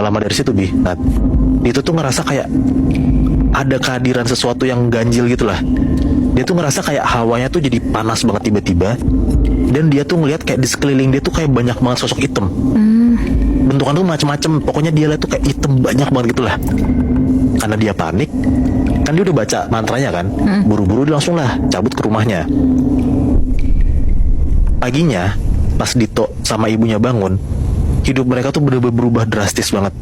lama dari situ, Bi, Nat, itu tuh ngerasa kayak ada kehadiran sesuatu yang ganjil gitu lah. Dia tuh ngerasa kayak hawanya tuh jadi panas banget tiba-tiba. Dan dia tuh ngelihat kayak di sekeliling dia tuh kayak banyak banget sosok hitam. Bentukan tuh macem-macem. Pokoknya dia lihat tuh kayak hitam banyak banget gitu lah. Karena dia panik, kan dia udah baca mantranya kan. Buru-buru dia langsung lah cabut ke rumahnya. Paginya, pas Dito sama ibunya bangun, hidup mereka tuh bener-bener berubah drastis banget.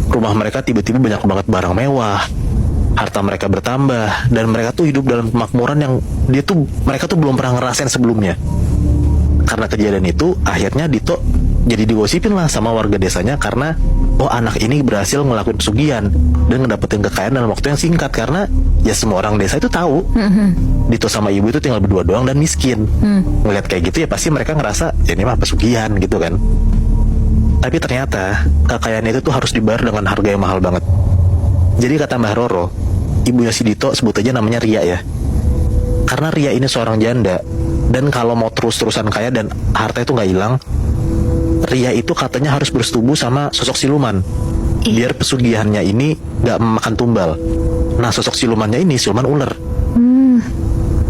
Rumah mereka tiba-tiba banyak banget barang mewah, harta mereka bertambah, dan mereka tuh hidup dalam kemakmuran yang mereka tuh belum pernah ngerasain sebelumnya. Karena kejadian itu, akhirnya Dito jadi digosipin lah sama warga desanya karena anak ini berhasil ngelakuin pesugihan dan ngedapetin kekayaan dalam waktu yang singkat. Karena ya semua orang desa itu tahu Dito sama ibu itu tinggal berdua doang dan miskin. Ngeliat kayak gitu ya pasti mereka ngerasa ya ini mah pesugihan gitu kan. Tapi ternyata kekayaan itu tuh harus dibayar dengan harga yang mahal banget. Jadi kata Mbah Roro, ibunya si Dito sebut aja namanya Ria ya. Karena Ria ini seorang janda, dan kalau mau terus-terusan kaya dan harta itu nggak hilang, Ria itu katanya harus bersetubuh sama sosok siluman, biar pesugihannya ini nggak memakan tumbal. Nah sosok silumannya ini siluman ular.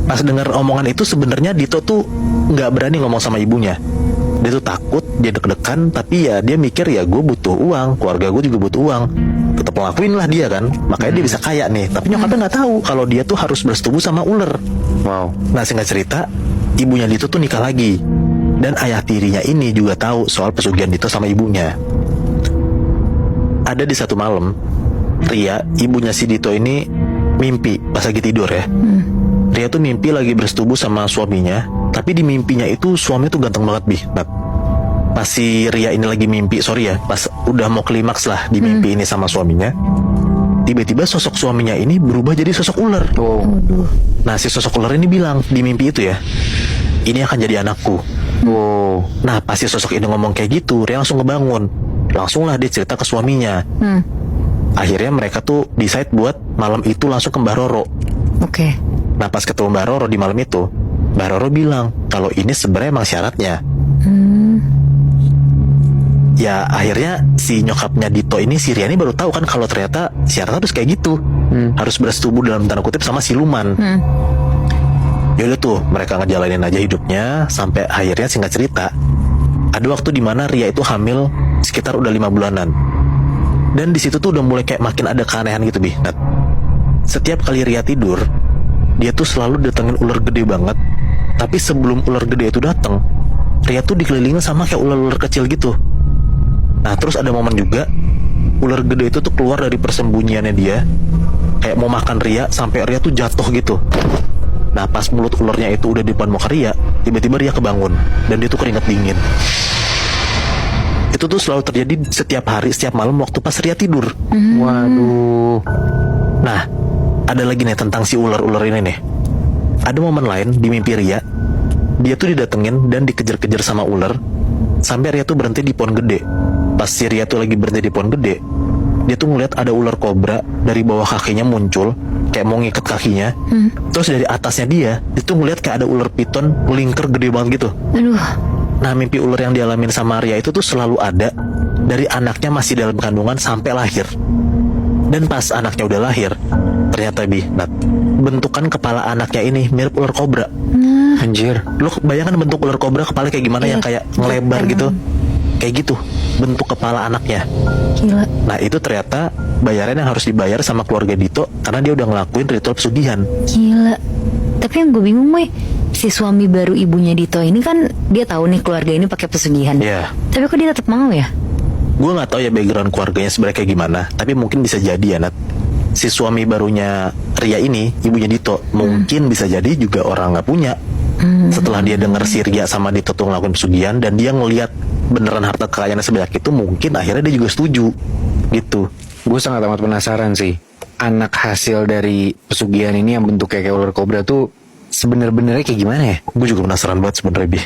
Pas dengar omongan itu sebenarnya Dito tuh nggak berani ngomong sama ibunya. Dia tuh takut, dia deg-degan, tapi ya dia mikir ya gue butuh uang, keluarga gue juga butuh uang. Tetap ngelakuin lah dia kan, makanya dia bisa kaya nih. Tapi nyokapnya nggak tahu kalau dia tuh harus bersetubuh sama ular. Wow. Nah singkat cerita, ibunya Dito tuh nikah lagi, dan ayah tirinya ini juga tahu soal pesugihan Dito sama ibunya. Ada di satu malam, Ria, ibunya si Dito ini mimpi pas lagi tidur ya. Ria tuh mimpi lagi bersetubuh sama suaminya, tapi di mimpinya itu suaminya tuh ganteng banget, Bi. Pas si Ria ini lagi mimpi, pas udah mau klimaks lah di mimpi ini sama suaminya, tiba-tiba sosok suaminya ini berubah jadi sosok ular. Nah si sosok ular ini bilang di mimpi itu ya, ini akan jadi anakku. Nah pas si sosok ini ngomong kayak gitu, Ria langsung ngebangun. Langsung lah dia cerita ke suaminya. Akhirnya mereka tuh decide buat malam itu langsung ke Mbah Roro. Oke. Nah pas ketemu Mbah Roro di malam itu, Mbah Roro bilang kalau ini sebenarnya emang syaratnya. Ya akhirnya si nyokapnya Dito ini, si Ria ini baru tahu kan kalau ternyata syaratnya harus kayak gitu. Harus bersetubuh dalam tanda kutip sama siluman. Yaudah tuh mereka ngejalanin aja hidupnya sampai akhirnya singkat cerita, ada waktu dimana Ria itu hamil sekitar udah 5 bulanan. Dan di situ tuh udah mulai kayak makin ada keanehan gitu, Bi. Nah, setiap kali Ria tidur, dia tuh selalu datengin ular gede banget. Tapi sebelum ular gede itu datang, Ria tuh dikelilingin sama kayak ular-ular kecil gitu. Nah terus ada momen juga ular gede itu tuh keluar dari persembunyiannya dia, kayak mau makan Ria, sampai Ria tuh jatuh gitu. Nah pas mulut ularnya itu udah di depan muka Ria, tiba-tiba Ria kebangun dan dia tuh keringet dingin. Itu tuh selalu terjadi setiap hari, setiap malam waktu pas Ria tidur. Waduh. Nah ada lagi nih tentang si ular-ular ini nih. Ada momen lain di mimpi Ria, dia tuh didatengin dan dikejar-kejar sama ular sampai Ria tuh berhenti di pohon gede. Pas si Ria tuh lagi berhenti di pohon gede, dia tuh ngeliat ada ular kobra dari bawah kakinya muncul, kayak mau ngikat kakinya. Terus dari atasnya dia tuh ngeliat kayak ada ular piton melingkar gede banget gitu. Nah mimpi ular yang dialamin sama Ria itu tuh selalu ada dari anaknya masih dalam kandungan sampai lahir. Dan pas anaknya udah lahir, ternyata bentukan kepala anaknya ini mirip ular kobra. Anjir. Lo bayangkan bentuk ular kobra kepala kayak gimana, yang kayak ngelebar gitu. Kayak gitu bentuk kepala anaknya. Gila. Nah itu ternyata bayaran yang harus dibayar sama keluarga Dito karena dia udah ngelakuin ritual pesugihan. Gila. Tapi yang gue bingung, Moy, si suami baru ibunya Dito ini kan dia tahu nih keluarga ini pakai pesugihan. Iya. Tapi kok dia tetap mau ya? Gue nggak tahu ya background keluarganya sebenarnya kayak gimana, tapi mungkin bisa jadi ya, Nat. Si suami barunya Ria ini, ibunya Dito, mungkin bisa jadi juga orang nggak punya. Setelah dia dengar si Ria sama Dito tuh ngelakuin pesugihan dan dia ngelihat beneran harta kekayaannya sebanyak itu, mungkin akhirnya dia juga setuju gitu. Gue sangat amat penasaran sih, anak hasil dari pesugihan ini yang bentuknya kayak ular kobra tuh sebener-benernya kayak gimana ya? Gue juga penasaran banget sebenarnya, Bi.